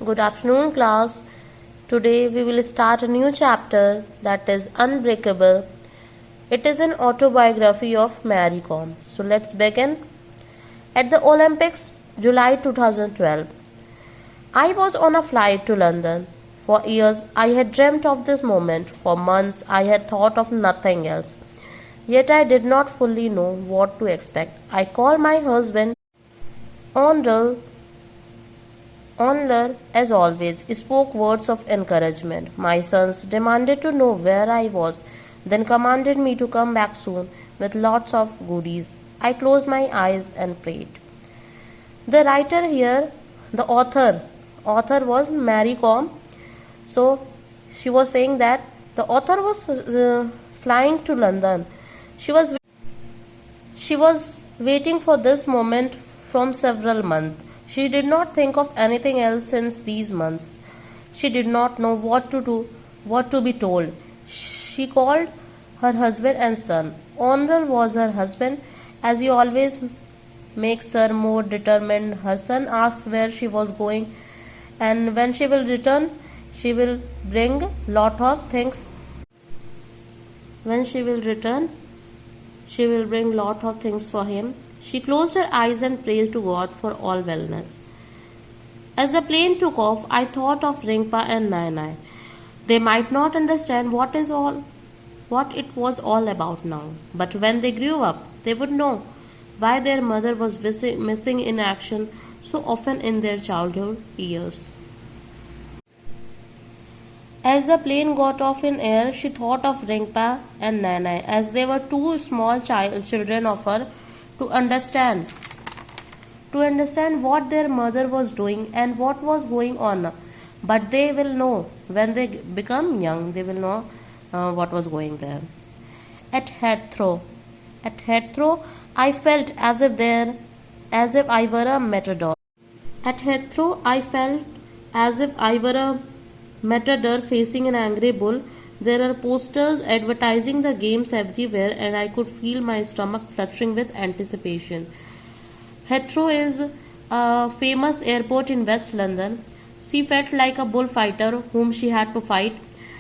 Good afternoon, class. Today we will start a new chapter that is Unbreakable. It is an autobiography of Mary Kom. So let's begin. At the Olympics, July 2012, I was on a flight to London. For years, I had dreamt of this moment. For months, I had thought of nothing else. Yet I did not fully know what to expect. I called my husband, Onrel, Onler, as always, spoke words of encouragement. My sons demanded to know where I was, then commanded me to come back soon with lots of goodies. I closed my eyes and prayed. The writer here, the author was Mary Kom. So she was saying that the author was flying to London. She was waiting for this moment from several months. She did not think of anything else since these months. She did not know what to do, what to be told. She called her husband and son. Onrel was her husband, as he always makes her more determined. Her son asked where she was going, and when she will return, she will bring lot of things. When she will return, she will bring lot of things for him. She closed her eyes and prayed to God for all wellness. As the plane took off, I thought of Ringpa and Nai. They might not understand what it was all about now, but when they grew up, they would know why their mother was missing in action so often in their childhood years. As the plane got off in air, she thought of Ringpa and Nai as they were two small children of her to understand what their mother was doing and what was going on. But they will know when they become young, they will know what was going there. At Heathrow, I felt as if I were a matador. At Heathrow, I felt as if I were a matador facing an angry bull. There are posters advertising the games everywhere, and I could feel my stomach fluttering with anticipation. Heathrow is a famous airport in West London. She felt like a bullfighter whom she had to fight,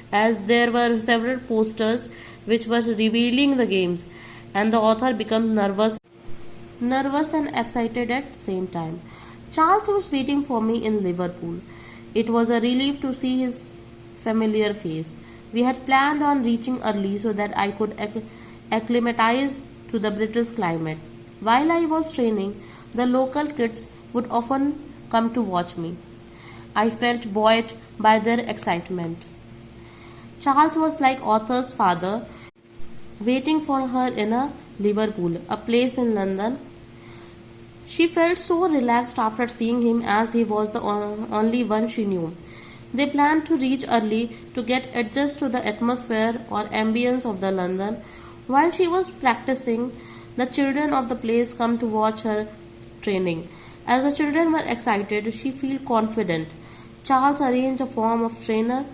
as there were several posters which was revealing the games, and the author became nervous and excited at the same time. Charles was waiting for me in Liverpool. It was a relief to see his familiar face. We had planned on reaching early so that I could acclimatize to the British climate. While I was training, the local kids would often come to watch me. I felt buoyed by their excitement. Charles was like Arthur's father, waiting for her in a Liverpool, a place in London. She felt so relaxed after seeing him, as he was the only one she knew. They planned to reach early to get adjusted to the atmosphere or ambience of the London. While she was practicing, the children of the place come to watch her training. As the children were excited, she felt confident. Charles arranged a form of trainer